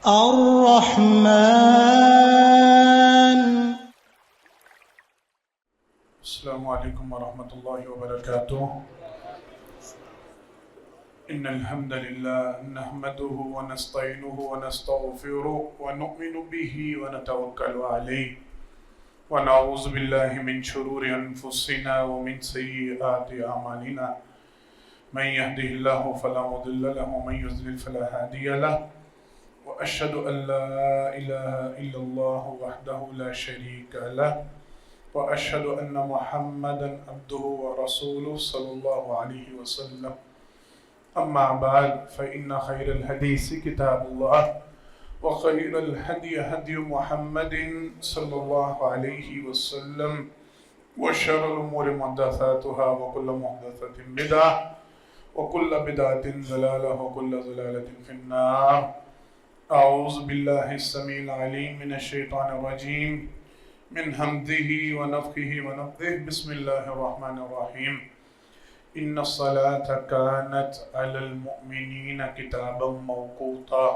الرحمن. السلام علیکم ورحمۃ اللہ وبرکاتہ. ان الحمد للہ نحمده ونستعینه ونستغفره ونؤمن به ونتوکل علیہ ونعوذ باللہ من شرور انفسنا ومن سیئات اعمالنا. من يهده الله فلا مضل له ومن يضلل فلا هادي له واشهد ان لا اله الا الله وحده لا شريك له واشهد ان محمدا عبده ورسوله صلى الله عليه وسلم. اما بعد فان خير الحديث كتاب الله وخير الهدي هدي محمد صلى الله عليه وسلم وشر الامور محدثاتها وكل محدثة بدعة وكل بدعة ضلالة وكل ضلالة في النار. اعوذ بالله السميع العليم من الشيطان الرجيم من همزه ونفخه ونفثه. بسم الله الرحمن الرحيم. ان الصلاة كانت على المؤمنين كتابا موقوتا.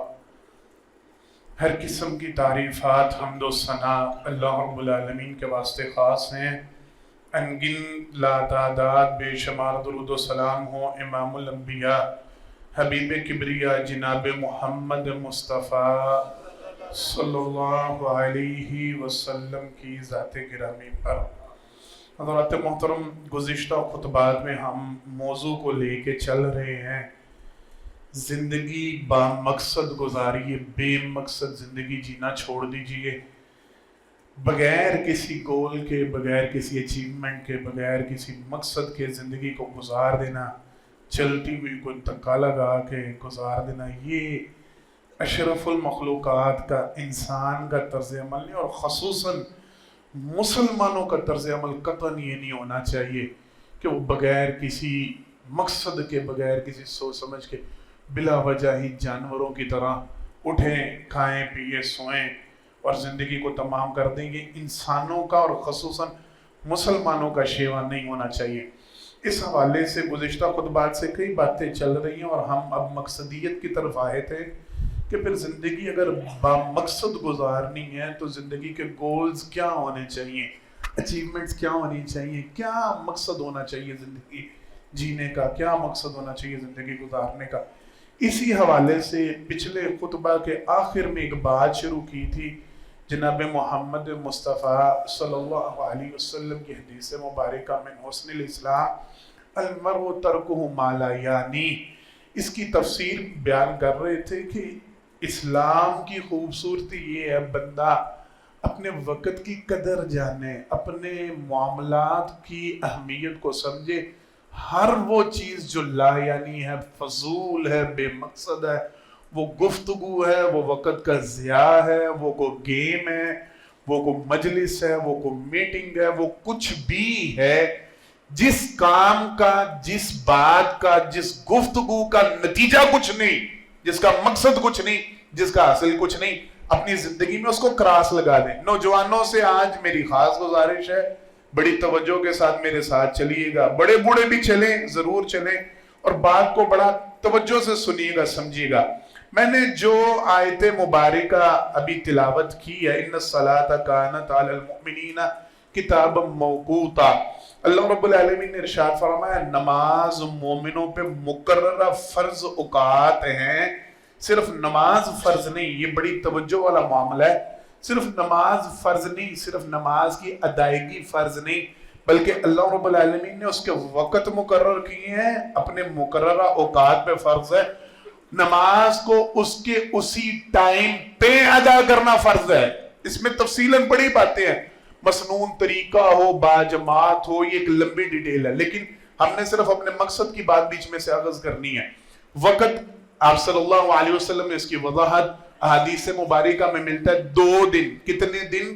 ہر قسم کی تعریفات حمد و ثنا اللہ رب العالمین کے واسطے خاص ہیں. انگن لا تعداد بے شمار درود و سلام ہو امام الانبیاء حبیب کبریا جناب محمد مصطفیٰ صلی اللہ علیہ وسلم کی ذات گرامی پر. حضرات محترم، گزشتہ خطبات میں ہم موضوع کو لے کے چل رہے ہیں زندگی با مقصد گزاریے، بے مقصد زندگی جینا چھوڑ دیجئے. بغیر کسی گول کے، بغیر کسی اچیومنٹ کے، بغیر کسی مقصد کے زندگی کو گزار دینا، چلتی ہوئی کوئی دھکا لگا کے گزار دینا، یہ اشرف المخلوقات کا انسان کا طرز عمل نہیں، اور خصوصاً مسلمانوں کا طرز عمل قطعاً یہ نہیں ہونا چاہیے کہ وہ بغیر کسی مقصد کے، بغیر کسی سوچ سمجھ کے بلا وجہ ہی جانوروں کی طرح اٹھیں، کھائیں، پیئیں، سوئیں اور زندگی کو تمام کر دیں گے. انسانوں کا اور خصوصاً مسلمانوں کا شیوا نہیں ہونا چاہیے. اس حوالے سے گزشتہ خطبات سے کئی باتیں چل رہی ہیں، اور ہم اب مقصدیت کی طرف آئے تھے کہ پھر زندگی اگر با مقصد گزارنی ہے تو زندگی کے گولز کیا ہونے چاہیے، اچیومنٹس کیا ہونی چاہیے، کیا مقصد ہونا چاہیے زندگی جینے کا، کیا مقصد ہونا چاہیے زندگی گزارنے کا. اسی حوالے سے پچھلے خطبہ کے آخر میں ایک بات شروع کی تھی جناب محمد مصطفیٰ صلی اللہ علیہ وسلم کی حدیث مبارکہ من حسن الاسلام المرء ترکہ ما لا یعنی. اس کی تفسیر بیان کر رہے تھے کہ اسلام کی خوبصورتی یہ ہے بندہ اپنے وقت کی قدر جانے، اپنے معاملات کی اہمیت کو سمجھے. ہر وہ چیز جو لا یعنی ہے، فضول ہے، بے مقصد ہے، وہ گفتگو ہے، وہ وقت کا ضیاع ہے، وہ کوئی گیم ہے، وہ کوئی مجلس ہے، وہ کوئی میٹنگ ہے، وہ کچھ بھی ہے، جس کام کا، جس بات کا، جس گفتگو کا نتیجہ کچھ نہیں، جس کا مقصد کچھ نہیں، جس کا حاصل کچھ نہیں، اپنی زندگی میں اس کو کراس لگا دیں. نوجوانوں سے آج میری خاص گزارش ہے، بڑی توجہ کے ساتھ میرے ساتھ چلیے گا. بڑے بوڑھے بھی چلیں، ضرور چلیں، اور بات کو بڑا توجہ سے سنیے گا، سمجھیے گا. میں نے جو آیت مبارکہ ابھی تلاوت کی ہے، ان الصلاۃ کانت علی المؤمنین کتابا موقوتا، اللہ رب العالمین نے ارشاد فرمایا نماز مومنوں پہ مقررہ فرض اوقات ہیں. صرف نماز فرض نہیں، یہ بڑی توجہ والا معاملہ ہے. صرف نماز فرض نہیں، صرف نماز کی ادائیگی فرض نہیں، بلکہ اللہ رب العالمین نے اس کے وقت مقرر کیے ہیں، اپنے مقررہ اوقات پہ فرض ہے. نماز کو اس کے اسی ٹائم پہ ادا کرنا فرض ہے. اس میں تفصیلاً بڑی باتیں ہیں، مسنون طریقہ ہو، باجماعت ہو، یہ ایک لمبی ڈیٹیل ہے، لیکن ہم نے صرف اپنے مقصد کی بات بیچ میں سے اخذ کرنی ہے. وقت آپ صلی اللہ علیہ وسلم نے اس کی وضاحت احادیث مبارکہ میں ملتا ہے 2 دن. کتنے دن؟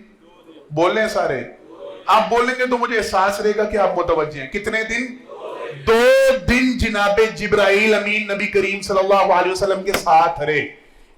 بولیں سارے، آپ بولیں گے تو مجھے احساس رہے گا کہ آپ متوجہ ہیں. کتنے دن؟ 2 دن جناب جبرائیل امین نبی کریم صلی اللہ علیہ وسلم کے ساتھ رہے.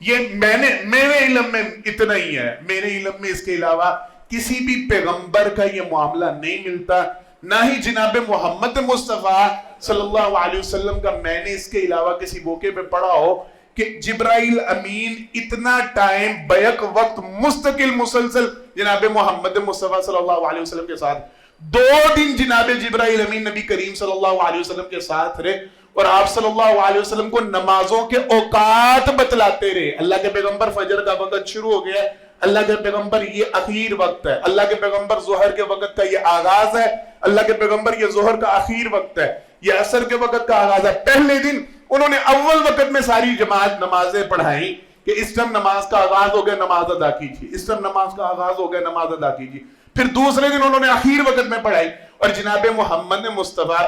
یہ میرے علم میں اتنا ہی ہے، میرے علم میں اس کے علاوہ کسی بھی پیغمبر کا یہ معاملہ نہیں ملتا، نہ ہی جناب محمد مصطفیٰ صلی اللہ علیہ وسلم کا میں نے اس کے علاوہ کسی موقع پہ پڑھا ہو کہ جبرائیل امین اتنا ٹائم بیک وقت مستقل مسلسل جناب محمد مصطفیٰ صلی اللہ علیہ وسلم کے ساتھ 2 دن جناب جبرائیل امین نبی کریم صلی اللہ علیہ وسلم کے ساتھ رہے اور آپ صلی اللہ علیہ وسلم کو نمازوں کے اوقات بتلاتے رہے. اللہ کے پیغمبر فجر کا وقت شروع ہو گیا ہے, اللہ کے پیغمبر یہ اخیر وقت ہے, اللہ کے پیغمبر ظہر کے وقت کا یہ آغاز ہے, اللہ کے پیغمبر یہ ظہر کا اخیر وقت ہے, یہ عصر کے وقت کا آغاز ہے. پہلے دن انہوں نے اول وقت میں ساری جماعت نمازیں پڑھائیں کہ اس ٹائم نماز کا آغاز ہو گیا, نماز ادا کیجیے, اس ٹائم نماز کا آغاز ہو گیا, نماز ادا کیجیے. پھر دوسرے دن انہوں نے آخر وقت میں پڑھائی اور جناب محمد مصطفیٰ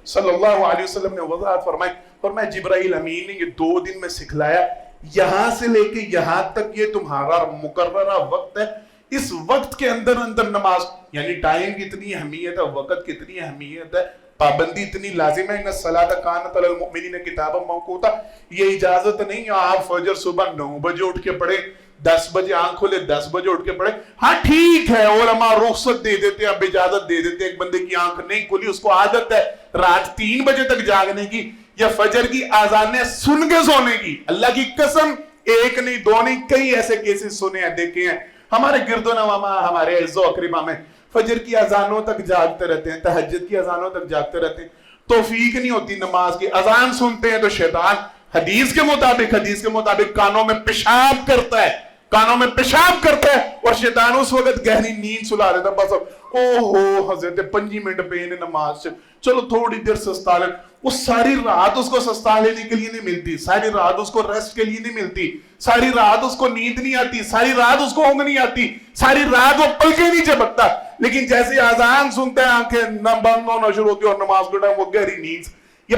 صلی اللہ علیہ وسلم نے وضاحت فرمائی, فرمایا جبرائیل امین نے یہ 2 دن میں سکھلایا, یہاں سے لے کے یہاں تک یہ تمہارا مقررہ وقت ہے, اس وقت کے اندر نماز, یعنی ٹائم کی اتنی اہمیت ہے, وقت کی اتنی اہمیت ہے, پابندی اتنی لازم ہے. ان الصلاۃ کانت علی المؤمنین کتابا موقوتا, یہ اجازت نہیں آپ فجر صبح 9 بجے اٹھ کے پڑھیں, 10 بجے آنکھ کھولے 10 بجے اٹھ کے پڑھیں. ہاں ٹھیک ہے, علماء رخصت دے دیتے ہیں, اب اجازت دے دیتے ہیں, ایک بندے کی آنکھ نہیں کھلی, اس کو عادت ہے رات 3 بجے تک جاگنے کی یا فجر کی آذانیں سن کے سونے کی. اللہ کی قسم 1 نہیں 2 نہیں کئی ایسے کیسز سنے ہیں, دیکھے ہیں ہمارے گرد و نواما, ہمارے عز و اکرمہ میں فجر کی اذانوں تک جاگتے رہتے ہیں, تہجد کی اذانوں تک جاگتے رہتے ہیں, توفیق نہیں ہوتی نماز کی. اذان سنتے ہیں تو شیطان حدیث کے مطابق کانوں میں پیشاب کرتا ہے, کانوں میں پیشاب کرتا ہے اور شیطان اس وقت گہری نیند سلا دیتا ہے. بس اوہو حضرت 5 منٹ پہ نماز سے چلو تھوڑی دیر سستا لیں. وہ ساری رات اس کو سستا لینے کے لیے نہیں ملتی, ساری رات اس کو ریسٹ کے لیے نہیں ملتی, ساری رات اس کو نیند نہیں آتی, ساری رات اس کو اونگ نہیں آتی, ساری رات وہ پلکیں نہیں جھپکتا. لیکن جیسے اذان سنتے ہیں آنکھیں بند ہونا شروع ہوتی اور نماز کے ٹائم وہ گہری نیند. یہ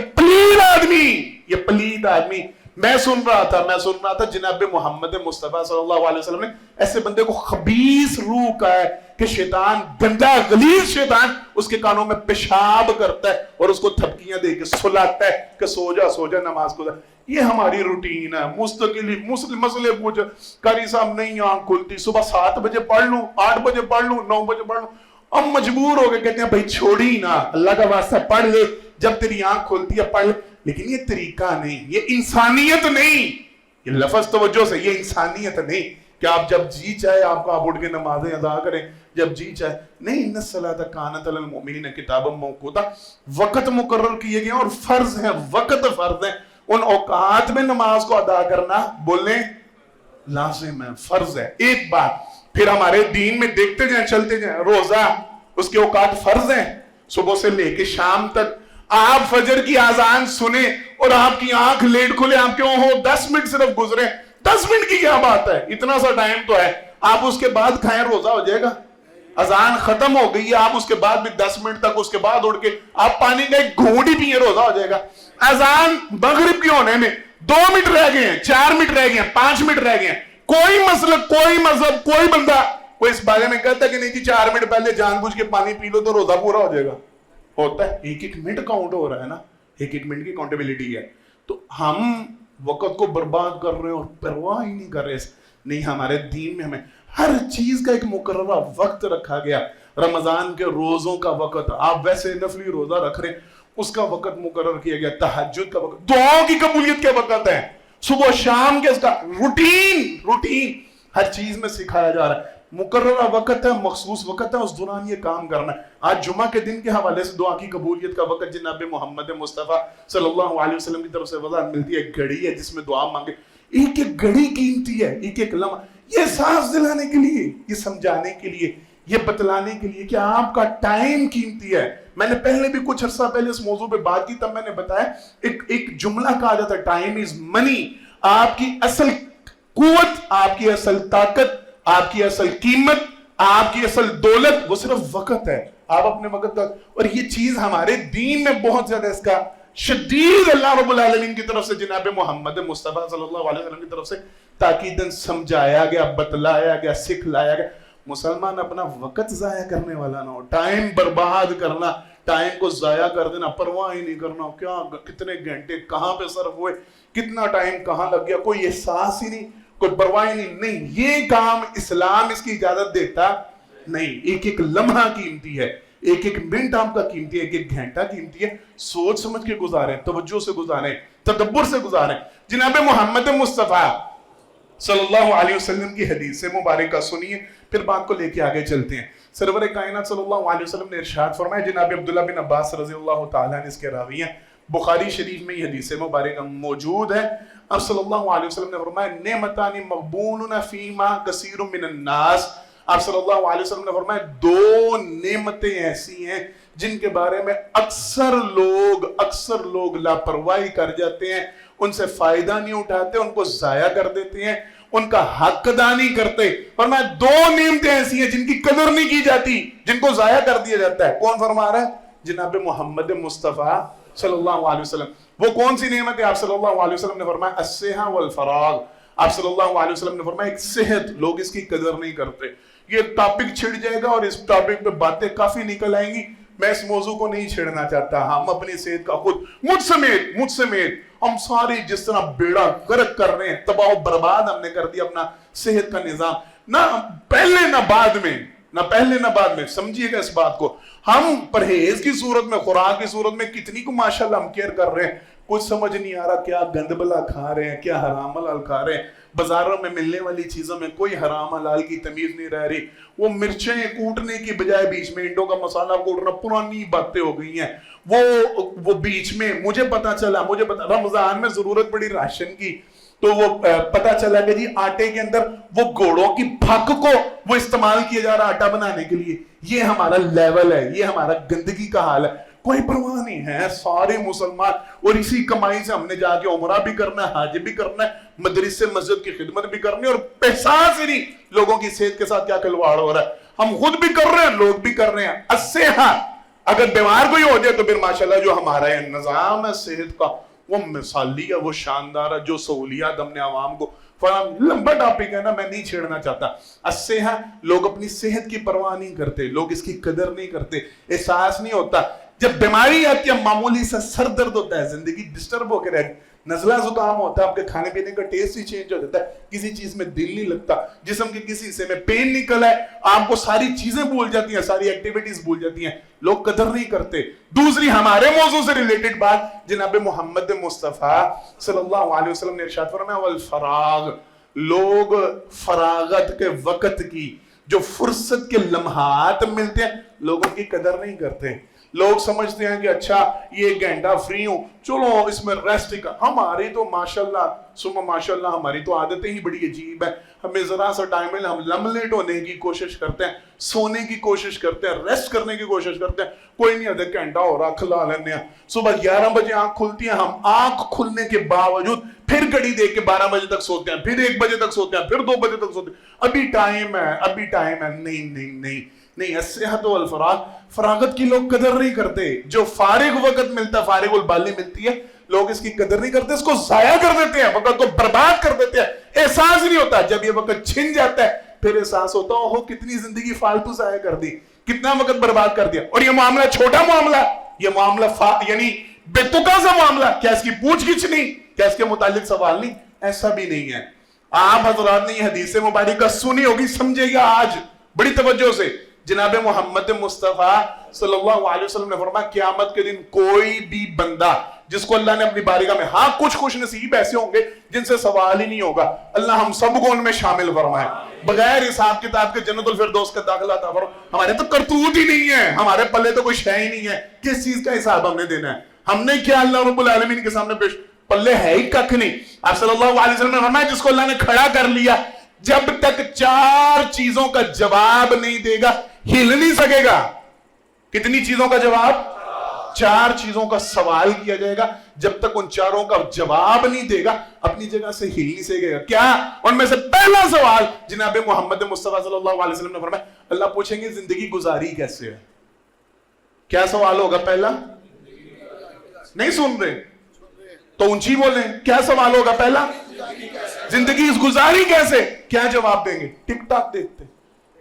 پلید آدمی میں سن رہا تھا جناب محمد مصطفیٰ صلی اللہ علیہ وسلم نے ایسے بندے کو خبیث روح کہا ہے کہ شیطان, گندا غلیظ شیطان اس کے کانوں میں پیشاب کرتا ہے اور اس کو تھپکیاں دے کے سلاتا ہے کہ سو جا نماز کو. یہ ہماری روٹین ہے, مستقلی مسئلے پوچھ قاری صاحب نہیں آنکھ کھلتی, صبح 7 بجے پڑھ لوں, 8 بجے پڑھ لوں, 9 بجے پڑھ لوں. اب مجبور ہو گئے, کہتے ہیں بھائی چھوڑی نا, اللہ کا واسطہ پڑھ لے, جب تیری آنکھ کھلتی ہے پڑھ لے. لیکن یہ طریقہ نہیں, یہ انسانیت نہیں, یہ لفظ توجہ سے, یہ انسانیت نہیں کہ آپ جب جی چاہے آپ کو آپ اٹھ کے نمازیں ادا کریں, جب جی چاہے نہیں. ان الصلاۃ کانت علی المؤمنین کتابا موقوتا, وقت مقرر کیے گئے اور فرض ہیں, وقت فرض ہیں, ان اوقات میں نماز کو ادا کرنا بولیں لازم ہے, فرض ہے. ایک بات پھر ہمارے دین میں دیکھتے جائیں, چلتے جائیں, روزہ اس کے اوقات فرض ہیں, صبح سے لے کے شام تک. آپ فجر کی آذان سنیں اور آپ کی آنکھ لیٹ کھلے, آپ کے ہو 10 منٹ صرف گزرے, 10 منٹ کی کیا بات ہے, اتنا سا ٹائم تو ہے. آپ اس کے بعد کھائیں, روزہ ہو جائے گا. اذان ختم ہو گئی ہے, آپ اس کے بعد بھی 10 منٹ تک اس کے بعد اٹھ کے آپ پانی کا ایک گھونٹ ہی پیئیں, روزہ ہو جائے گا. اذان مغرب کے ہونے میں 2 منٹ رہ گئے ہیں, 4 منٹ رہ گئے ہیں, 5 منٹ رہ گئے ہیں, کوئی مسلک, کوئی مذہب, کوئی بندہ کوئی اس بارے میں کہتا ہے کہ نہیں جی 4 منٹ پہلے جان بوجھ کے پانی پی لو تو روزہ پورا ہو جائے گا. ہوتا ہے, 1 منٹ کاؤنٹ ہو رہا ہے نا, 1 منٹ کی کاؤنٹیبلٹی ہے. تو ہم وقت کو برباد کر رہے ہیں اور پرواہ ہی نہیں کر رہے. نہیں, ہمارے دین میں ہمیں ہر چیز کا ایک مقررہ وقت رکھا گیا. رمضان کے روزوں کا وقت, آپ ویسے نفلی روزہ رکھ رہے ہیں, اس کا وقت مقرر کیا گیا. تہجد کا وقت, دعاؤں کی قبولیت کے وقت ہے, صبح شام کے, اس کا روٹین ہر چیز میں سکھایا جا رہا ہے. مقررہ وقت ہے, مخصوص وقت ہے, اس دوران یہ کام کرنا ہے. آج جمعہ کے دن کے حوالے سے دعا کی قبولیت کا وقت جناب محمد مصطفیٰ صلی اللہ علیہ وسلم کی طرف سے وضاحت ملتی ہے. گھڑی ہے جس میں دعا مانگے, ایک ایک گھڑی قیمتی ہے, ایک ایک لمحہ. یہ احساس دلانے کے لیے, یہ سمجھانے کے لیے, یہ بتلانے کے لیے کہ آپ کا ٹائم قیمتی ہے. میں نے پہلے بھی کچھ عرصہ پہلے اس موضوع پہ بات کی, تب میں نے بتایا ایک جملہ کہا جاتا ہے, ٹائم از منی. آپ کی اصل قوت, آپ کی اصل طاقت, آپ کی اصل قیمت, آپ کی اصل دولت وہ صرف وقت ہے. آپ اپنے وقت کا, اور یہ چیز ہمارے دین میں بہت زیادہ اس کا شدید اللہ رب العالمین کی طرف سے جناب محمد مصطفیٰ صلی اللہ علیہ وسلم کی طرف سے تاکیداً سمجھایا گیا, بتلایا گیا, سکھلایا گیا. مسلمان اپنا وقت ضائع کرنے والا نہ ہو, ٹائم برباد کرنا, ٹائم کو ضائع کر دینا, پرواہ ہی نہیں کرنا کیا کتنے گھنٹے کہاں پہ صرف ہوئے, کتنا ٹائم کہاں لگ گیا, کوئی احساس ہی نہیں, کوئی پرواہ نہیں. یہ کام اسلام اس کی اجازت دیتا نہیں. ایک ایک لمحہ قیمتی ہے, ایک ایک منٹ آپ کا قیمتی ہے, ایک ایک گھنٹہ قیمتی ہے. سوچ سمجھ کے گزاریں, توجہ سے گزاریں, تدبر سے گزاریں. جناب محمد مصطفیٰ صلی اللہ علیہ وسلم کی حدیث مبارکہ سنیے, پھر بات کو لے کے آگے چلتے ہیں. سرور کائنات صلی اللہ علیہ وسلم نے ارشاد فرمایا, جناب عبداللہ بن عباس رضی اللہ تعالیٰ نے اس کے راوی ہیں, بخاری شریف میں یہ حدیث مبارکہ موجود ہے. اب صلی اللہ علیہ وسلم نے فرمایا, نعمتان مغبون فیما کثیر من الناس. آپ صلی اللہ علیہ وسلم نے فرمایا, دو نعمتیں ایسی ہیں جن کے بارے میں اکثر لوگ لاپرواہی کر جاتے ہیں, ان سے فائدہ نہیں اٹھاتے, ان کو ضائع کر دیتے ہیں, ان کا حق ادا نہیں کرتے. فرمایا دو نعمتیں ایسی ہیں جن کی قدر نہیں کی جاتی, جن کو ضائع کر دیا جاتا ہے. کون فرما رہا ہے؟ جناب محمد مصطفیٰ صلی اللہ علیہ وسلم. وہ کون سی نعمت ہے؟ آپ صلی اللہ علیہ وسلم نے فرمایا الصحہ والفراغ. آپ صلی اللہ علیہ وسلم نے فرمایا ایک صحت, لوگ اس کی قدر نہیں کرتے. یہ ٹاپک چھڑ جائے گا اور اس ٹاپک پہ باتیں کافی نکل آئیں گی, میں اس موضوع کو نہیں چھیڑنا چاہتا. ہم اپنی صحت کا خود مجھ سمیت ہم سارے جس طرح بیڑا غرق کر رہے ہیں, تباہ و برباد ہم نے کر دیا اپنا صحت کا نظام, نہ پہلے نہ بعد میں. سمجھیے گا اس بات کو. ہم پرہیز کی صورت میں, خوراک کی صورت میں کتنی کو ماشاءاللہ ہم کیئر کر رہے ہیں, کچھ سمجھ نہیں آ رہا کیا گند بلا کھا رہے ہیں, کیا حرام حلال کھا رہے ہیں. بازاروں میں ملنے والی چیزوں میں کوئی حرام حلال کی تمیز نہیں رہ رہی. وہ مرچیں کوٹنے کی بجائے بیچ میں انڈوں کا مسالہ کوٹنا, پرانی باتیں ہو گئی ہیں. وہ بیچ میں مجھے پتا رمضان میں ضرورت پڑی راشن کی, تو وہ پتا چلا کہ جی آٹے کے اندر وہ گھوڑوں کی پھک کو وہ استعمال کیا جا رہا آٹا بنانے کے لیے. یہ ہمارا لیول ہے, یہ ہمارا گندگی کا حال ہے. کوئی پرواہ نہیں ہے, سارے مسلمان, اور اسی کمائی سے ہم نے جا کے عمرہ بھی کرنا ہے, حج بھی کرنا ہے, مدرسے مسجد کی خدمت بھی کرنی ہے, اور احساس ہی نہیں لوگوں کی صحت کے ساتھ کیا کھلواڑ ہو رہا ہے. ہم خود بھی کر رہے ہیں, لوگ بھی کر رہے ہیں. الصحہ, اگر بیمار کوئی ہو جائے تو پھر ماشاءاللہ جو ہمارا نظام ہے صحت کا وہ مثالی ہے, وہ شاندار ہے, جو سہولیات ہم نے عوام کو فراہم. لمبا ٹاپک ہے نا, میں نہیں چھیڑنا چاہتا. الصحہ, لوگ اپنی صحت کی پرواہ نہیں کرتے, لوگ اس کی قدر نہیں کرتے, احساس نہیں ہوتا. جب بیماری آتی ہے, معمولی سا سر درد ہوتا ہے, زندگی ڈسٹرب ہو کے رہتی, نزلہ زکام ہوتا ہے, آپ کے کھانے پینے کا ٹیسٹ ہی چینج ہو جاتا ہے, کسی چیز میں دل نہیں لگتا, جسم کے کسی حصے میں پین نکل ہے, آپ کو ساری چیزیں بھول جاتی ہیں, ساری ایکٹیویٹیز بھول جاتی ہیں, لوگ قدر نہیں کرتے. دوسری ہمارے موضوع سے ریلیٹڈ بات, جناب محمد مصطفیٰ صلی اللہ علیہ وسلم نے ارشاد فرمایا والفراغ, لوگ فراغت کے وقت کی, جو فرصت کے لمحات ملتے ہیں, لوگوں کی قدر نہیں کرتے. لوگ سمجھتے ہیں کہ اچھا یہ ایک گھنٹہ فری ہوں, چلو اس میں ریسٹ ہی کر. ہماری تو ماشاءاللہ سما ماشاءاللہ ہماری تو عادتیں ہی بڑی عجیب ہیں. ہمیں ذرا سا ٹائم ملے, ہم لملیٹ ہونے کی کوشش کرتے ہیں, سونے کی کوشش کرتے ہیں, ریسٹ کرنے کی کوشش کرتے ہیں. کوئی نہیں, آدھا گھنٹہ ہو رہا کھلا لینے ہیں. صبح 11 بجے آنکھ کھلتی ہے, ہم آنکھ کھلنے کے باوجود پھر گھڑی دیکھ کے 12 بجے تک سوتے ہیں, پھر 1 بجے تک سوتے ہیں, پھر 2 بجے تک سوتے ہیں. ابھی ٹائم ہے. نہیں, الصحت والفراغ, فراغت کی لوگ قدر نہیں کرتے. جو فارغ وقت ملتا ہے, فارغ البالی ملتی ہے, لوگ اس کی قدر نہیں کرتے, اس کو ضائع کر دیتے ہیں, وقت کو برباد کر دیتے ہیں. احساس نہیں ہوتا. جب یہ وقت چھن جاتا ہے پھر احساس ہوتا ہے کتنی زندگی فالتو ضائع کر دی, کتنا وقت برباد کر دیا. اور یہ معاملہ چھوٹا معاملہ, یہ معاملہ یعنی بے تکا سا معاملہ, کیا اس کی پوچھ گچھ نہیں, کیا اس کے متعلق سوال نہیں, ایسا بھی نہیں ہے. آپ حضرات نے یہ حدیث مبارکہ سنی ہوگی, سمجھے گا آج بڑی توجہ سے. جناب محمد مصطفیٰ صلی اللہ علیہ وسلم نے فرمایا قیامت کے دن کوئی بھی بندہ جس کو اللہ نے اپنی بارگاہ میں, ہاں کچھ خوش نصیب ایسے ہوں گے جن سے سوال ہی نہیں ہوگا, اللہ ہم سب کو ان میں شامل فرمائے, بغیر حساب کتاب کے جنت الفردوس کا داخلہ عطا فرمائے. ہمارے تو کرتوت ہی نہیں ہے, ہمارے پلے تو کوئی شے ہی نہیں ہے, کس چیز کا حساب ہم نے دینا ہے, ہم نے کیا اللہ رب العالمین کے سامنے پیش, پلے ہے ہی ککھ نہیں. آپ صلی اللہ علیہ وسلم نے فرمایا جس کو اللہ نے کھڑا کر لیا, جب تک 4 چیزوں کا جواب نہیں دے گا ہل نہیں سکے گا. کتنی چیزوں کا جواب؟ 4 چیزوں کا سوال کیا جائے گا, جب تک ان 4 کا جواب نہیں دے گا اپنی جگہ سے ہل نہیں سکے گا. کیا؟ ان میں سے پہلا سوال جناب محمد مصطفیٰ صلی اللہ علیہ وسلم نے فرمایا, اللہ پوچھیں گے زندگی گزاری کیسے ہے. کیا سوال ہوگا پہلا؟ نہیں سن رہے تو اونچی بولیں, کیا سوال ہوگا پہلا؟ زندگی گزاری کیسے. کیا جواب دیں گے؟ ٹک ٹاک دیکھتے,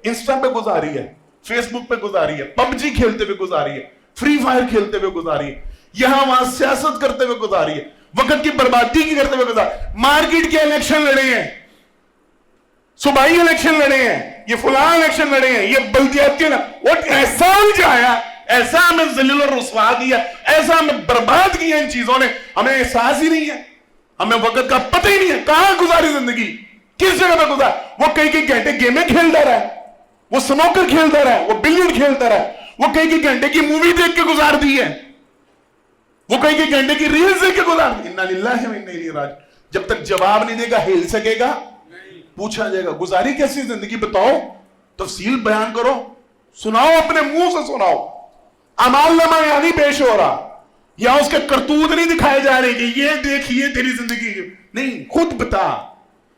انسٹا پہ گزاری ہے, فیس بک پہ گزاری ہے, پب جی کھیلتے ہوئے گزاری ہے, فری فائر کھیلتے ہوئے گزاری ہے, یہاں وہاں سیاست کرتے ہوئے گزاری ہے, وقت کی بربادی کی کرتے ہوئے گزاری, مارکیٹ کے الیکشن لڑے ہیں, صوبائی الیکشن لڑے ہیں, یہ فلاں الیکشن لڑے ہیں، یہ بلدیاتی اور ایسا الجھایا، ایسا ہمیں ذلیل اور رسوا کیا، ایسا ہمیں برباد کیا ان چیزوں نے، ہمیں احساس ہی نہیں ہے، ہمیں وقت کا پتہ ہی نہیں ہے، کہاں گزاری زندگی، کس جگہ پہ گزار. وہ کئی گھنٹے گیمیں کھیلتا رہا ہے، وہ سنوکر کھیلتا رہا ہے، وہ بلیئرڈ کھیلتا رہا ہے، وہ کئی گھنٹے کی مووی دیکھ کے گزار دی ہے، وہ کئی گھنٹے کی ریلز دیکھ کے گزار دی. انا للہ و انا الیہ راجعون. جب تک جواب نہیں دے گا ہل سکے گا، پوچھا جائے گا گزاری کیسی زندگی بتاؤ، تفصیل بیان کرو، سناؤ، اپنے منہ سے سناؤ. اعمال نامہ یہاں نہیں پیش ہو رہا، یا اس کے کرتوت نہیں دکھائے جا رہے کہ یہ دیکھیے تیری زندگی، نہیں، خود بتا.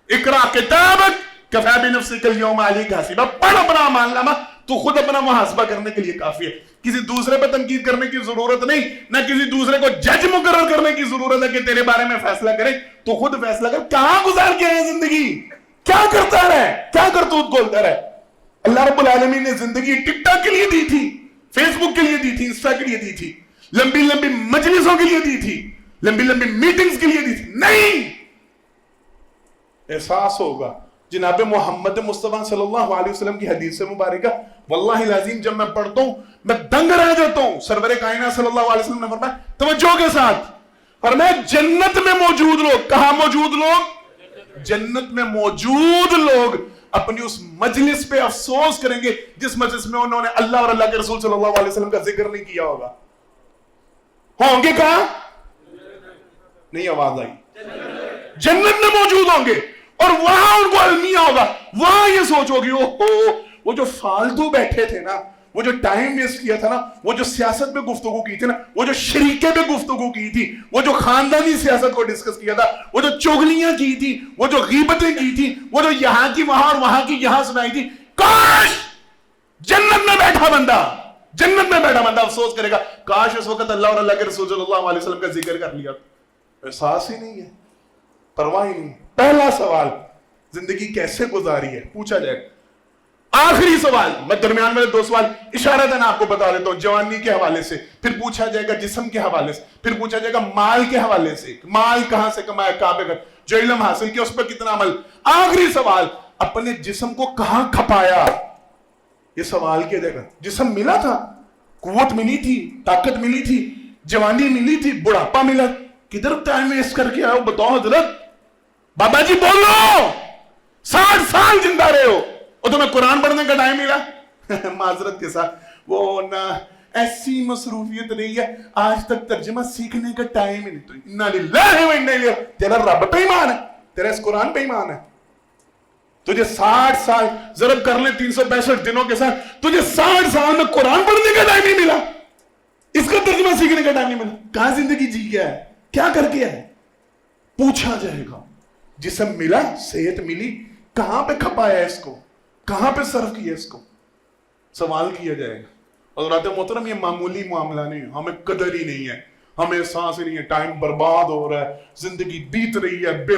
اقرا کتابک کفی بنفسک اليوم علیک حسیبا. پڑھ اپنا اعمال نامہ، تو خود اپنا محاسبہ کرنے کے لیے کافی ہے. کسی دوسرے پہ تنقید کرنے کی ضرورت نہیں، نہ کسی دوسرے کو جج مقرر کرنے کی ضرورت ہے کہ تیرے بارے میں فیصلہ کرے. تو خود فیصلہ کر، کہاں گزار کے ہے زندگی، کیا کرتا رہے، کیا کرتوت کھولتا رہے. اللہ رب العالمین نے زندگی ٹک ٹاک کے لیے دی تھی، فیس بک کے لیے دی تھی، انسٹا کے لیے دی تھی، لمبی لمبی مجلسوں کے لیے دی تھی، لمبی لمبی میٹنگز کے لیے دی تھی. نہیں، احساس ہوگا. جناب محمد مصطفیٰ صلی اللہ علیہ وسلم کی حدیث مبارکہ، واللہ العظیم جب میں پڑھتا ہوں میں دنگ رہ جاتا ہوں. سرور کائنات صلی اللہ علیہ وسلم نے فرمایا، توجہ کے ساتھ فرمایا، جنت میں موجود لوگ، کہاں موجود لوگ؟ جنت میں موجود لوگ اپنی اس مجلس پہ افسوس کریں گے جس مجلس میں انہوں نے اللہ اور اللہ کے رسول صلی اللہ علیہ وسلم کا ذکر نہیں کیا ہوگا. ہوں گے کہاں؟ نہیں آواز آئی. جنت میں موجود ہوں گے، اور وہاں ان کو المیہ ہوگا. وہاں یہ سوچو گی، وہ جو فالتو بیٹھے تھے نا، وہ جو ٹائم ویسٹ کیا تھا نا، وہ جو سیاست پہ گفتگو کی تھی نا، وہ جو شریکے پہ گفتگو کی تھی، وہ جو خاندانی سیاست کو ڈسکس کیا تھا، وہ جو چغلیاں کی تھی، وہ جو غیبتیں کی تھی، وہ جو یہاں کی وہاں اور وہاں کی یہاں سنائی تھی، کاش جنت میں بیٹھا بندہ، جنت میں بیٹھا بندہ افسوس کرے گا، کاش اس وقت اللہ اور اللہ کے رسول صلی اللہ علیہ وسلم کا ذکر کر لیا. احساس ہی نہیں ہے، پرواہ ہی نہیں. پہلا سوال، زندگی کیسے گزاری ہے، پوچھا جائے. آخری سوال، میں درمیان میں 2 سوال اشارتاً آپ کو بتا دیتا ہوں، جوانی کے حوالے سے، پھر پوچھا جائے گا جسم کے حوالے سے، پھر پوچھا جائے گا مال کے حوالے سے، مال کہاں سے کمایا، کعبے کا جو علم حاصل کیا اس پر کتنا عمل. آخری سوال، اپنے جسم کو کہاں کھپایا، یہ سوال کیا جائے گا. جسم ملا تھا، قوت ملی تھی، طاقت ملی تھی، جوانی ملی تھی، بڑھاپا ملا، کدھر ٹائم ویسٹ کر کے آؤ، بتاؤ حضرت. بابا جی بولو، 60 سال زندہ رہے ہو اور تمہیں قرآن پڑھنے کا ٹائم ملا. معذرت کے ساتھ وہ نہ ایسی مصروفیت رہی ہے، آج تک ترجمہ سیکھنے کا ٹائم ہی نہیں. تو انا للہ و انا الیہ، تیرا رب پہ ایمان ہے، تیرا اس قرآن پہ ایمان ہے. تجھے 60 سال ضرب کر لیں 365 دنوں کے ساتھ، تجھے 60 سال میں قرآن پڑھنے کا ٹائم نہیں ملا، اس کا ترجمہ سیکھنے کا ٹائم نہیں ملا. کہاں زندگی جی گیا ہے، کیا کر کے ہے. پوچھا جائے گا. جسم ملا، صحت ملی، کہاں پہ کھپایا اس کو، کہاں پہ صرف کیا اس کو، سوال کیا جائے گا. حضرات محترم، یہ معمولی معاملہ نہیں ہے، ہمیں قدر ہی نہیں ہے، ہمیں احساس ہی نہیں ہے، ٹائم برباد ہو رہا ہے، زندگی بیت رہی ہے بے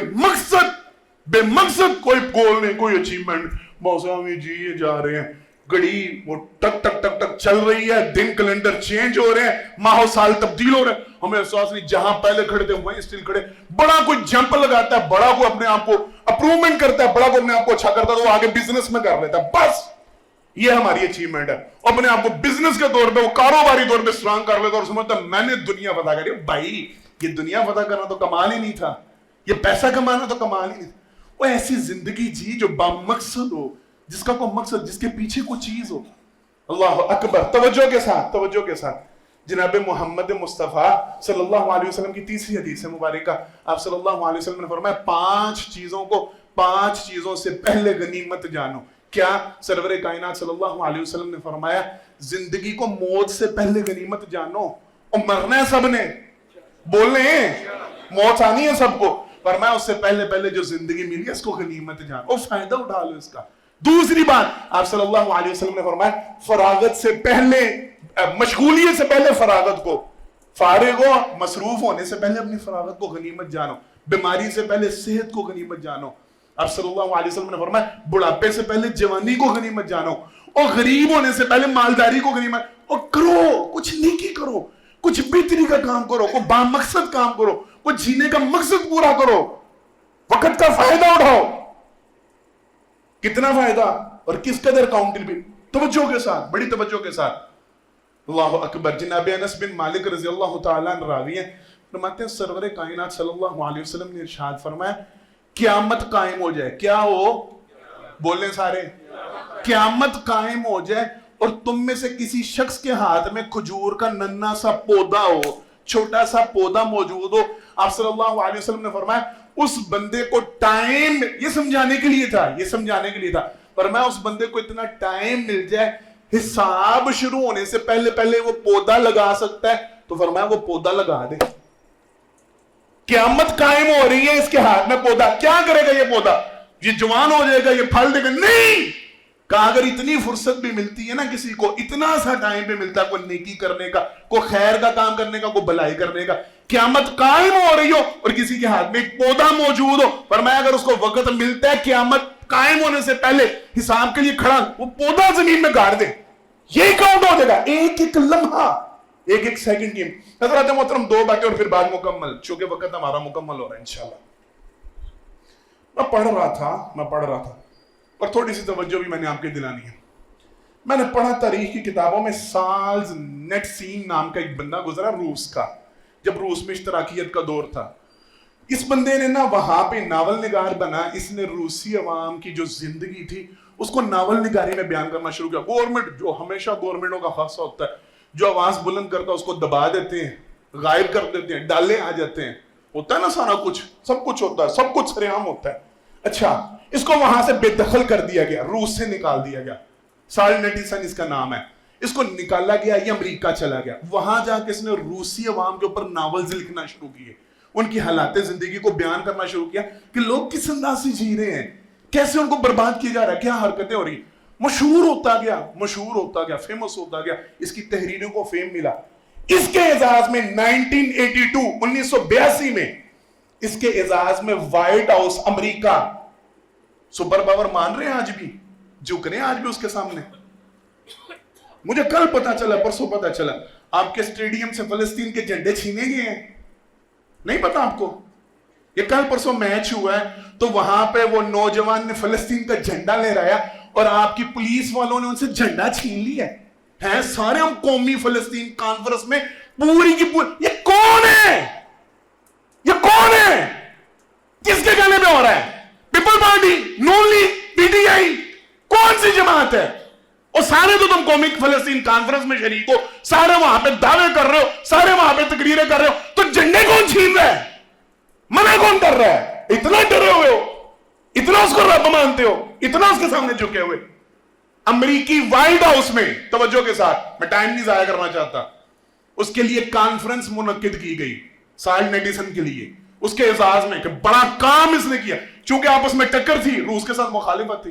مقصد کوئی گول نہیں، کوئی اچیومنٹ. موسمی جیے جا رہے ہیں، گھڑی وہ ٹک ٹک ٹک ٹک چل رہی ہے، دن کیلنڈر چینج ہو رہے ہیں، ماہ و سال تبدیل ہو رہے ہیں، ہمیں احساس نہیں. جہاں پہلے کھڑے تھے وہیں اسٹل کھڑے. بڑا کوئی جمپ لگاتا ہے، بڑا کوئی اپنے آپ کو اپروومنٹ کرتا ہے، بڑا کوئی اپنے آپ کو اچھا کرتا ہے تو وہ آگے بزنس میں کر لیتا ہے. بس یہ ہماری اچیومنٹ ہے. اپنے آپ کو بزنس کے طور پہ، وہ کاروباری طور پہ اسٹرانگ کر لیتا اور سمجھتا ہے میں نے دنیا فتح کری. بھائی یہ دنیا فتح کرنا تو کمال ہی نہیں تھا، یہ پیسہ کمانا تو کمال ہی نہیں تھا. وہ ایسی زندگی جی جو بامقصد ہو، جس کا کوئی مقصد، جس کے پیچھے کوئی چیز ہو. اللہ اکبر. توجہ کے ساتھ، توجہ کے ساتھ. جناب محمد مصطفیٰ صلی اللہ علیہ وسلم کی تیسری حدیث مبارکہ، آپ صلی اللہ علیہ وسلم نے فرمایا 5 چیزوں سے پہلے غنیمت جانو. کیا؟ سرور کائنات صلی اللہ علیہ وسلم نے فرمایا زندگی کو موت سے پہلے غنیمت جانو. اور مرنا ہے سب نے، بولنے موت آنی ہے سب کو. فرمایا اس سے پہلے جو زندگی ملی ہے اس کو غنیمت جانو اور فائدہ اٹھا لو اس کا. دوسری بات، آپ صلی اللہ علیہ وسلم نے فرمایا فراغت سے پہلے، مشغولیت سے پہلے فراغت کو، فارغ ہو، مصروف ہونے سے پہلے اپنی فراغت کو غنیمت جانو. بیماری سے پہلے صحت کو غنیمت جانو. آپ صلی اللہ علیہ وسلم نے فرمایا بڑھاپے سے پہلے جوانی کو غنیمت جانو، اور غریب ہونے سے پہلے مالداری کو غنیمت. اور کرو، کچھ نیکی کرو، کچھ بہتری کا کام کرو، کوئی بامقصد کام کرو، کچھ جینے کا مقصد پورا کرو، وقت کا فائدہ اٹھاؤ. کتنا فائدہ؟ اور کس قدر اکاؤنٹیبل. توجہ کے ساتھ, بڑی توجہ کے ساتھ. اللہ اکبر. جناب انس بن مالک رضی اللہ تعالیٰ عنہ راوی ہیں, فرماتے ہیں سرور کائنات صلی اللہ علیہ وسلم نے ارشاد فرمایا قیامت قائم ہو جائے. کیا ہو؟ بولیں سارے. قیامت قائم ہو جائے اور تم میں سے کسی شخص کے ہاتھ میں کھجور کا ننھا سا پودا ہو, چھوٹا سا پودا موجود ہو. آپ صلی اللہ علیہ وسلم نے فرمایا اس بندے کو ٹائم, یہ سمجھانے کے لیے تھا, فرمایا اس بندے کو اتنا ٹائم مل جائے حساب شروع ہونے سے پہلے وہ پودا لگا سکتا ہے, تو فرمایا وہ پودا لگا دے. قیامت قائم ہو رہی ہے, اس کے ہاتھ میں پودا, کیا کرے گا یہ پودا؟ یہ جوان ہو جائے گا, یہ پھل دے گا؟ نہیں. کہا اگر اتنی فرصت بھی ملتی ہے نا کسی کو, اتنا سا ٹائم بھی ملتا ہے کوئی نیکی کرنے کا, کوئی خیر کا کام کرنے کا, کوئی بھلائی کرنے کا, قیامت قائم ہو رہی ہو اور کسی کے ہاتھ میں ایک پودا موجود ہو, فرمایا اگر اس کو وقت ملتا ہے قیامت قائم ہونے سے پہلے حساب کے لیے کھڑا, وہ پودا زمین میں گاڑ دے, یہی کاؤنٹ ہو جائے گا. ایک ایک لمحہ, ایک ایک سیکنڈ کی. حضرات محترم دو باتیں اور پھر بعد مکمل, چونکہ وقت ہمارا مکمل ہو رہا ہے انشاءاللہ. میں پڑھ رہا تھا اور تھوڑی سی توجہ بھی میں نے آپ کے دلانی ہے. میں نے پڑھا تاریخ کی کتابوں میں سالز نیٹسین نام کا ایک بندہ گزرا روس کا, جب روس میں اشتراکیت کا دور تھا. اس بندے نے نا وہاں پہ ناول نگار بنا, اس نے روسی عوام کی جو زندگی تھی اس کو ناول نگاری میں بیان کرنا شروع کیا. گورنمنٹ, جو ہمیشہ گورنمنٹوں کا خاصہ ہوتا ہے, جو آواز بلند کرتا ہے اس کو دبا دیتے ہیں, غائب کر دیتے ہیں, ڈالے آ جاتے ہیں, ہوتا ہے نا سارا کچھ, سب کچھ ہوتا ہے, سب کچھ سرعام ہوتا ہے. اچھا, اس کو وہاں سے بے دخل کر دیا گیا, روس سے نکال دیا گیا. سال نیٹیسن اس کا نام ہے. اس کو نکالا گیا, یہ امریکہ چلا گیا. وہاں جا کے اس نے روسی عوام کے اوپر ناولز لکھنا شروع کیے, ان کی حالات زندگی کو بیان کرنا شروع کیا کہ لوگ کس انداز سے جی رہے ہیں, کیسے ان کو برباد کیا جا رہا ہے, کیا حرکتیں ہو رہی. مشہور ہوتا گیا, فیمس ہوتا گیا. اس کی تحریروں کو فیم ملا. اس کے اعزاز میں 1982 میں اس کے اعزاز میں وائٹ ہاؤس امریکہ, سپر پاور مان رہے ہیں آج بھی, جھک رہے ہیں آج بھی اس کے سامنے. مجھے کل پتا چلا, پرسوں پتا چلا, آپ کے اسٹیڈیم سے فلسطین کے جھنڈے چھینے گئے ہیں, نہیں پتا آپ کو؟ یہ کل پرسوں میچ ہوا ہے تو وہاں پہ وہ نوجوان نے فلسطین کا جھنڈا لے رہا اور آپ کی پولیس والوں نے ان سے جھنڈا چھین لیا ہے. سارے ہم قومی فلسطین کانفرنس میں پوری کی پوری, یہ کون ہے, کس کے کہنے پہ ہو رہا ہے؟ People party, Noon league, P T I, کون سی جماعت ہے؟ اور سارے تو تم قومی فلسطین کانفرنس میں شریک ہو, سارے وہاں پہ دعوے کر رہے ہو, سارے وہاں پہ تقریریں کر رہے ہو, تو جھنڈے کون چھین رہا ہے, منع کون کر رہا ہے؟ اتنا ڈرے ہوئے ہو, اتنا اس کو رب مانتے ہو, اتنا اس کے سامنے جھکے ہوئے. امریکی وائٹ ہاؤس میں, توجہ کے ساتھ, میں ٹائم نہیں ضائع کرنا چاہتا, اس کے لیے کانفرنس منعقد کی گئی سال نیٹیسن کے لیے, اس کے اعزاز میں, کہ بڑا کام اس نے کیا. چونکہ آپس میں ٹکر تھی, روس کے ساتھ مخالفت تھی,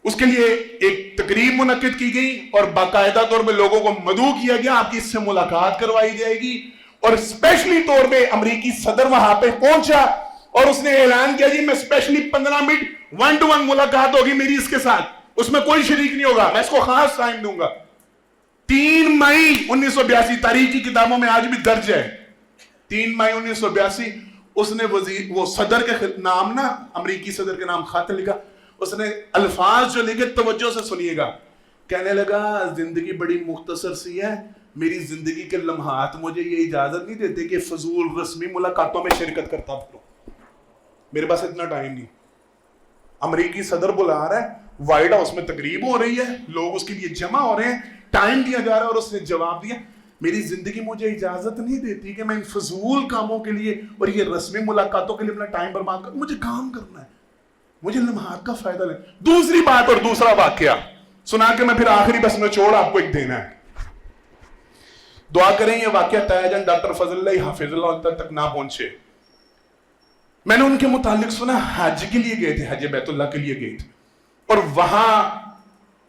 اس کے لیے ایک تقریب منعقد کی گئی اور باقاعدہ طور پہ لوگوں کو مدعو کیا گیا, آپ کی اس سے ملاقات کروائی جائے گی. اور اسپیشلی طور پہ امریکی صدر وہاں پہ پہنچا اور اس نے اعلان کیا, جی میں اسپیشلی 15 منٹ 1 to 1 ملاقات ہوگی میری اس کے ساتھ, اس میں کوئی شریک نہیں ہوگا, میں اس کو خاص ٹائم دوں گا. 3 مئی 1982 تاریخ کی کتابوں میں آج بھی درج ہے, 3 مئی 1982 اس نے وہ صدر کے نام نا, امریکی صدر کے نام خط لکھا. اس نے الفاظ جو لکھے توجہ سے سنیے گا, کہنے لگا زندگی بڑی مختصر سی ہے, میری زندگی کے لمحات مجھے یہ اجازت نہیں دیتے کہ فضول رسمی ملاقاتوں میں شرکت کرتا پھروں, میرے پاس اتنا ٹائم نہیں. امریکی صدر بلا رہا ہے, وائٹ ہاؤس میں تقریب ہو رہی ہے, لوگ اس کے لیے جمع ہو رہے ہیں, ٹائم دیا جا رہا ہے, اور اس نے جواب دیا میری زندگی مجھے اجازت نہیں دیتی کہ میں ان فضول کاموں کے لیے اور یہ رسمی ملاقاتوں کے لیے اپنا ٹائم برباد کروں, مجھے کام کرنا ہے, مجھے لمحات کا فائدہ لے. دوسری بات اور دوسرا واقعہ سنا کے میں پھر آخری بس نچوڑ آپ کو ایک دینا ہے. دعا کریں یہ واقعہ تاجن ڈاکٹر فضل اللہ حافظ اللہ تک نہ پہنچے. میں نے ان کے متعلق سنا حج کے لیے گئے تھے, حج بیت اللہ کے لیے گئے تھے, اور وہاں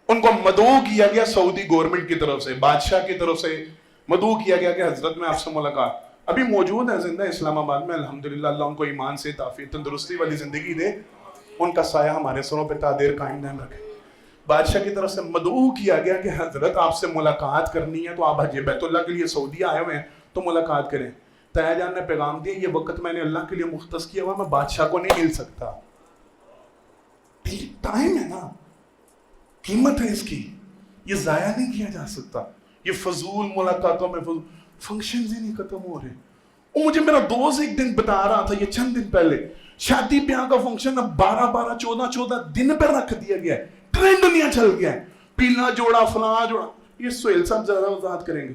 ان کو مدعو کیا گیا سعودی گورنمنٹ کی طرف سے, بادشاہ کی طرف سے مدعو کیا گیا کہ حضرت میں آپ سے ملاقات, ابھی موجود ہے زندہ اسلام آباد میں الحمدللہ, اللہ ان کو ایمان سے عافیت تندرستی والی زندگی دے, ان کا سایہ ہمارے سروں پہ تا دیر قائم دائم رکھے. بادشاہ کی طرف سے مدعو کیا گیا کہ حضرت آپ سے ملاقات کرنی ہے, تو آپ حج بیت اللہ کے لیے سعودی آئے ہوئے ہیں تو ملاقات کریں. تایا جان نے پیغام دیا یہ وقت میں نے اللہ کے لیے مختص کیا ہوا, میں بادشاہ کو نہیں مل سکتا. ٹائم ہے نا, قیمت ہے اس کی, یہ ضائع نہیں کیا جا سکتا. یہ فضول ملاقاتوں میں فنکشنز ہی نہیں ختم ہو رہے. اور مجھے میرا دوست ایک دن بتا رہا تھا, یہ چند دن پہلے, شادی بیاہ کا فنکشن اب 12 14 دن پر رکھ دیا گیا ہے. ٹرینڈ دنیا چل گیا ہے, پیلا جوڑا فلاں جوڑا. یہ سہیل صاحب زیادہ وضاحت کریں گے.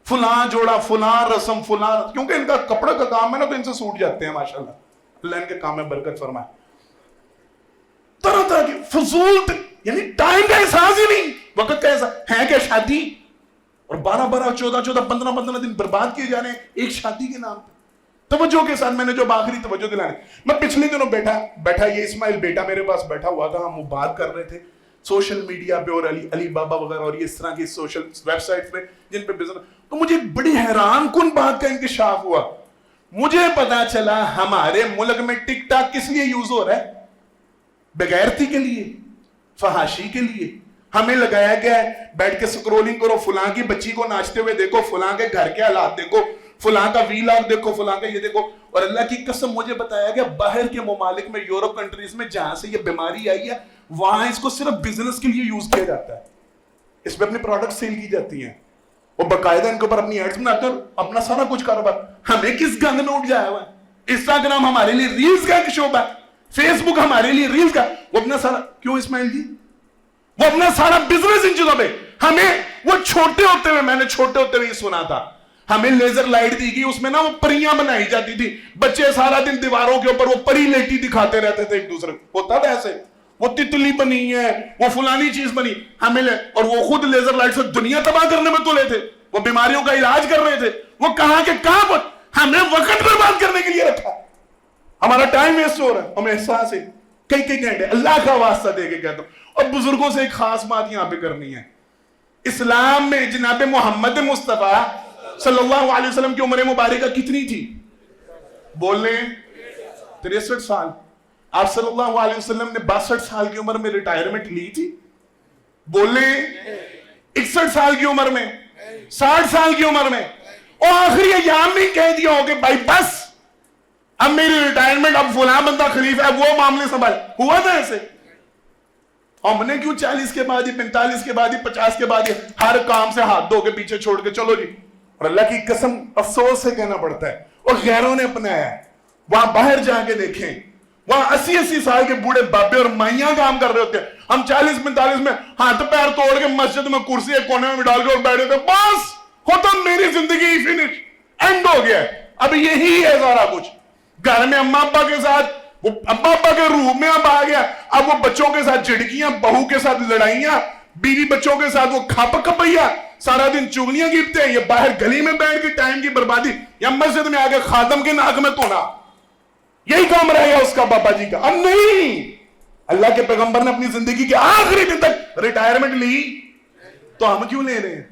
فلاں جوڑا فلاں رسم فلاں, کیونکہ ان کا کپڑے کا کام ہے نا, تو ان سے سوٹ جاتے ہیں ماشاءاللہ. اللہ ان کے کام میں برکت فرمائے. طرح طرح کی فضول, یعنی ٹائم کا احساس ہی نہیں, وقت کا احساس ہے. کیا شادی, اور 12 14 15 دن برباد کیے جا رہے ہیں ایک شادی کے نام پہ. توجہ کے ساتھ میں نے جو آخری توجہ دلانے, میں پچھلے دنوں بیٹھا یہ اسماعیل بیٹا میرے پاس بیٹھا ہوا تھا, ہم وہ بات کر رہے تھے سوشل میڈیا پہ اور علی بابا وغیرہ اور اس طرح کی سوشل ویب سائٹ پہ جن پہ بزنس, تو مجھے بڑی حیران کن بات کا انکشاف ہوا. مجھے پتا چلا ہمارے ملک میں ٹک ٹاک کس لیے یوز ہو رہا ہے, بغیرتی کے لیے, فحاشی کے لیے. ہمیں لگایا گیا ہے بیٹھ کے سکرولنگ کرو, فلاں کی بچی کو ناچتے ہوئے دیکھو, فلاں کے گھر کے حالات دیکھو, فلاں کا ویلاگ دیکھو, فلاں کا یہ دیکھو. اور اللہ کی قسم مجھے بتایا گیا باہر کے ممالک میں, یورپ کنٹریز میں جہاں سے یہ بیماری آئی ہے, وہاں اس کو صرف بزنس کے لیے یوز کیا جاتا ہے. اس پہ اپنی پروڈکٹ سیل کی جاتی ہیں, اور باقاعدہ ان کے اوپر اپنی ایڈز بناتے ہیں, اپنا سارا کچھ کاروبار. ہمیں کس گند میں اٹھ جایا ہوا ہے. انسٹاگرام ہمارے لیے ریلز کا ایک شعبہ ہے, فیس بک ہمارے لیے ریلز کا, وہ اپنا سارا, کیوں اسماعیل جی, وہ اپنا سارا بزنس ان چیزوں پہ. ہمیں وہ چھوٹے ہوتے ہوئے, میں نے چھوٹے ہوتے ہوئے یہ سنا تھا, ہمیں لیزر لائٹ دی گئی, اس میں نا وہ پریاں بنائی جاتی تھی, بچے سارا دن دیواروں کے اوپر وہ پری لیٹی دکھاتے رہتے تھے ایک دوسرے کو. ہوتا تھا ایسے, وہ تتلی بنی ہے, وہ فلانی چیز بنی, ہمیں اور وہ خود لیزر لائٹ سے دنیا تباہ کرنے میں تلے تھے, وہ بیماریوں کا علاج کر رہے تھے. وہ کہاں کے کہاں پر ہمیں وقت برباد کرنے کے لیے رکھا, ہمارا ٹائم ویسٹ ہو رہا ہے. ہمیں احساس ہے کئی گھنٹے, اللہ کا واسطہ دے کے کہتا ہوں. اور بزرگوں سے ایک خاص بات یہاں پہ کرنی ہے. اسلام میں جناب محمد مصطفیٰ صلی اللہ علیہ وسلم کی عمر مبارکہ کتنی تھی؟ بول لیں 63 سال. آپ صلی اللہ علیہ وسلم نے 62 سال کی عمر میں ریٹائرمنٹ لی تھی. بول لیں 61 سال کی عمر میں, 60 سال کی عمر میں, اور آخری ایام میں کہہ دیا ہو کہ بھائی بس اب میری ریٹائرمنٹ, اب فلاں بندہ خلیفہ ہے, وہ معاملے سنبھال. ہوا تھا ایسے؟ ہم نے کیوں 40 کے بعد ہی 45 کے بعد ہی 50 کے بعد ہی ہر کام سے ہاتھ دھو کے پیچھے چھوڑ کے چلو جی. اور اللہ کی قسم افسوس سے کہنا پڑتا ہے, اور غیروں نے اپنایا ہے. وہاں باہر جا کے دیکھیں, وہاں 80 سال کے بوڑھے بابے اور مائیاں کام کر رہے ہوتے ہیں. ہم 40-45 میں ہاتھ پیر توڑ کے مسجد میں کرسی ایک کونے میں ڈال کے اور بیٹھے تھے, بس ختم, میری زندگی فنش, اینڈ ہو گیا. اب یہی ہے سارا کچھ. گھر میں اماں ابا کے ساتھ, وہ ابا ابا کے روح میں اب آ گیا, اب وہ بچوں کے ساتھ جھڑکیاں, بہو کے ساتھ لڑائیاں, بیوی بچوں کے ساتھ وہ کھپ کھپیا, سارا دن چگلیاں گرتے ہیں. یہ باہر گلی میں بیٹھ کے ٹائم کی بربادی, یا مسجد میں آ کے خادم کے ناک میں تونا, یہی کام رہ گیا اس کا بابا جی کا. اب نہیں, اللہ کے پیغمبر نے اپنی زندگی کے آخری دن تک ریٹائرمنٹ لی, تو ہم کیوں لے رہے ہیں؟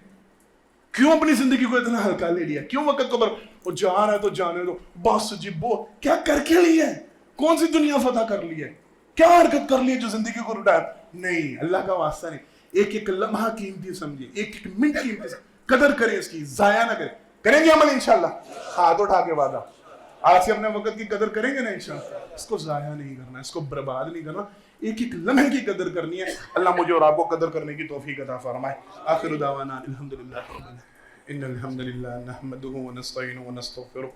کیوں اپنی زندگی کو اتنا ہلکا لے لیا؟ کیوں وقت کو وہ جا رہا ہے تو جانے دو, بس جی. وہ کیا کر کے لیا ہے؟ کون سی دنیا فتح کر لی ہے؟ کیا حرکت کر لی ہے جو زندگی کو ریٹائر؟ نہیں, اللہ کا واسطہ نہیں. ایک ایک لمحہ قیمتی سمجھے, ایک ایک منٹ قیمتی سمجھے, قدر کریں اس کی, ضائع نہ کریں. کریں گے عمل انشاءاللہ؟ ہاتھ اٹھا کے وعدہ, آج سے اپنے وقت کی قدر کریں گے نا انشاءاللہ. اس کو ضائع نہیں کرنا, اس کو برباد نہیں کرنا, ایک ایک لمحے کی قدر کرنی ہے. اللہ مجھے اور آپ کو قدر کرنے کی توفیق عطا فرمائے. آخر دعوانا الحمدللہ رب العالمین. ان الحمدللہ نحمده ونستعینه ونستغفره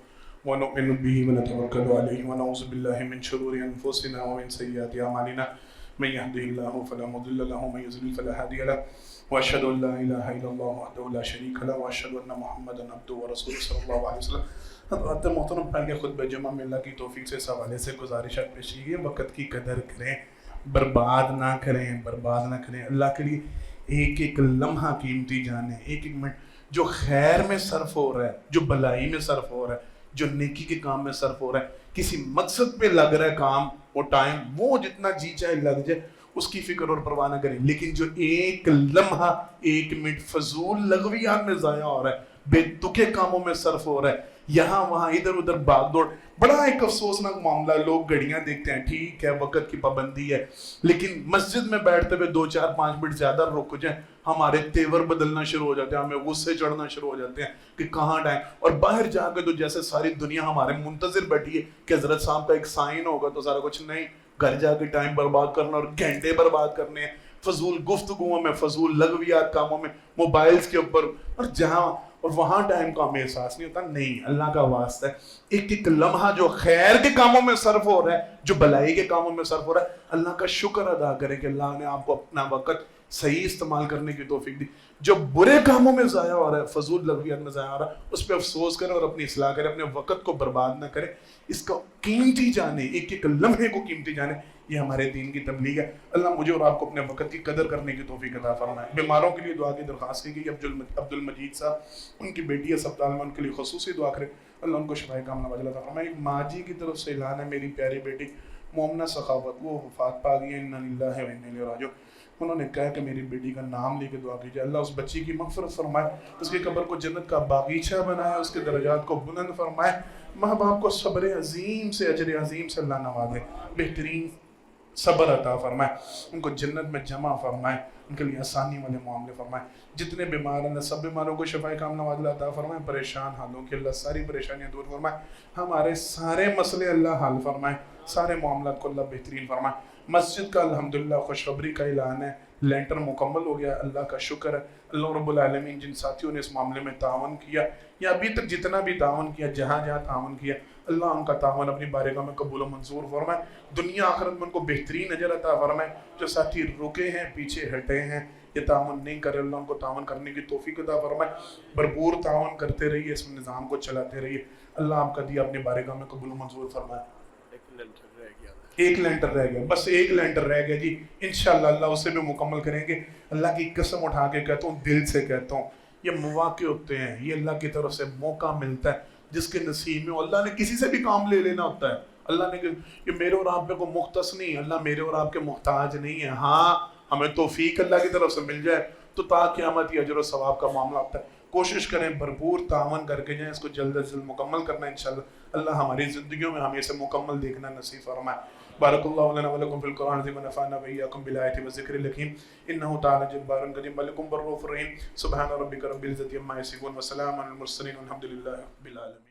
ونؤمن به ونتوکل علیہ ونعوذ باللہ من شرور انفسنا ومن سیئات اعمالنا من يهده الله فلا مضل له ومن يضلل فلا هادي له واشهد ان لا اله الا الله وحده لا شريك له واشهد ان محمدا عبده ورسوله صلی اللہ علیہ وسلم. حضرات محترم, پہلے خطبہ جمعہ میں اللہ کی توفیق سے اس حوالے سے گزارشات پیش کی گئی. وقت کی قدر کریں, برباد نہ کریں, برباد نہ کریں. اللہ کے لیے ایک ایک لمحہ قیمتی جان ہے. ایک ایک منٹ جو خیر میں صرف ہو رہا ہے, جو بلائی میں صرف ہو رہا ہے, جو نیکی کے کام میں صرف ہو رہا ہے, کسی مقصد پہ لگ رہا ہے کام, وہ ٹائم, وہ جتنا جی چاہے لگ جائے, اس کی فکر اور پرواہ نہ کریں. لیکن جو ایک لمحہ, ایک منٹ فضول لغویات میں ضائع ہو رہا ہے, بے تکے کاموں میں صرف ہو رہا ہے, یہاں وہاں ادھر ادھر بھاگ دوڑ, بڑا ایک افسوسناک معاملہ. لوگ گھڑیاں دیکھتے ہیں, ٹھیک ہے وقت کی پابندی ہے, لیکن مسجد میں بیٹھتے ہوئے 2-4-5 منٹ زیادہ رک جائیں, ہمارے تیور بدلنا شروع ہو جاتے ہیں, ہمیں غصے چڑھنا شروع ہو جاتے ہیں کہ کہاں ٹائم. اور باہر جا کے تو جیسے ساری دنیا ہمارے منتظر بیٹھی ہے کہ حضرت صاحب کا ایک سائن ہوگا تو سارا کچھ. نہیں, گھر جا کے ٹائم برباد کرنا اور گھنٹے برباد کرنے ہیں. فضول گفتگوؤں میں، فضول لغویات کاموں میں، موبائلز کے اوپر، اور جہاں اور وہاں ٹائم کا ہمیں احساس نہیں ہوتا. نہیں، اللہ کا واسطہ ہے، ایک ایک لمحہ جو خیر کے کاموں میں صرف ہو رہا ہے، جو بھلائی کے کاموں میں صرف ہو رہا ہے، اللہ کا شکر ادا کریں کہ اللہ نے آپ کو اپنا وقت صحیح استعمال کرنے کی توفیق دی. جو برے کاموں میں ضائع ہو رہا ہے، فضول لغویات میں ضائع ہو رہا ہے، اس پہ افسوس کریں اور اپنی اصلاح کریں، اپنے وقت کو برباد نہ کریں. اس کا قیمتی جانے، ایک ایک لمحے کو قیمتی جانے، یہ ہمارے دین کی تبلیغ ہے. اللہ مجھے اور آپ کو اپنے وقت کی قدر کرنے کی توفیق عطا فرمائے. بیماروں کے لیے دعا کی درخواست کی گئی. عبد المجید صاحب، ان کی بیٹی اسپتال میں، ان کے لیے خصوصی دعا کرے، اللہ ان کو شفائے کاملہ عاجلہ عطا فرمائے. ایک ماں جی کی طرف سے اعلان ہے، میری پیاری بیٹی مومنہ سخاوت، وہ وفات پا گئی ہیں، انا للہ و انا الیہ راجعون. انہوں نے کہا کہ میری بیٹی کا نام لے کے دعا کیجیے. اللہ اس بچی کی مغفرت فرمائے، اس کی قبر کو جنت کا باغیچہ بنائے، اس کے درجات کو بلند فرمائے. ماں باپ کو صبر عظیم سے، اجر عظیم سے اللہ نوازے، بہترین صبر عطا فرمائے، ان کو جنت میں جمع فرمائے، ان کے لیے آسانی والے معاملے فرمائے. جتنے بیمار ہیں سب بیماروں کو شفائے کاملہ عاجلہ عطا فرمائے. پریشان حالوں کے اللہ ساری پریشانیاں دور فرمائے. ہمارے سارے مسئلے اللہ حل فرمائے، سارے معاملات کو اللہ بہترین فرمائے. مسجد کا الحمدللہ خوشخبری کا اعلان ہے، لینٹر مکمل ہو گیا، اللہ کا شکر ہے. اللہ رب العالمین جن ساتھیوں نے اس معاملے میں تعاون کیا یا ابھی تک جتنا بھی تعاون کیا، جہاں جہاں تعاون کیا، اللہ ان کا تعاون اپنی بارگاہ میں قبول و منظور فرمائے. دنیا آخرت میں ان کو بہترین اجر عطا فرمائے. جو ساتھی رکے ہیں، پیچھے ہٹے ہیں، یہ تعاون نہیں کرے، اللہ ان کو تعاون کرنے کی توفیق عطا فرمائے. بھرپور تعاون کرتے رہیے، اس نظام کو چلاتے رہیے. اللہ آپ کا دیا اپنی بارگاہ میں قبول و منظور فرمائے. ایک لینٹر رہ گیا، بس ایک لینٹر رہ گیا جی، انشاءاللہ اللہ اسے بھی مکمل کریں گے. اللہ کی قسم اٹھا کے کہتا ہوں، دل سے کہتا ہوں، یہ مواقع ہوتے ہیں، یہ اللہ کی طرف سے موقع ملتا ہے جس کے نصیب میں. اللہ نے کسی سے بھی کام لے لینا ہوتا ہے. اللہ نے کہ میرے اور آپ پہ کو مختص نہیں، اللہ میرے اور آپ کے محتاج نہیں ہے. ہاں ہمیں توفیق اللہ کی طرف سے مل جائے تو تا قیامت یہ اجر و ثواب کا معاملہ ہوتا ہے. کوشش کریں، بھرپور تعاون کر کے جائیں، اس کو جلد از جلد مکمل کرنا ہے انشاءاللہ. اللہ ہماری زندگیوں میں ہمیں اسے مکمل دیکھنا نصیب فرمائے. بارک اللہ لنا ولکم فی القرآن العظیم ونفعنا وإیاکم بالآیات والذکر الحکیم. انہ تعالی جبار کریم ملک بر رؤوف رحیم. سبحان ربک رب العزۃ عما یصفون وسلام علی المرسلین والحمد للہ رب العالمین.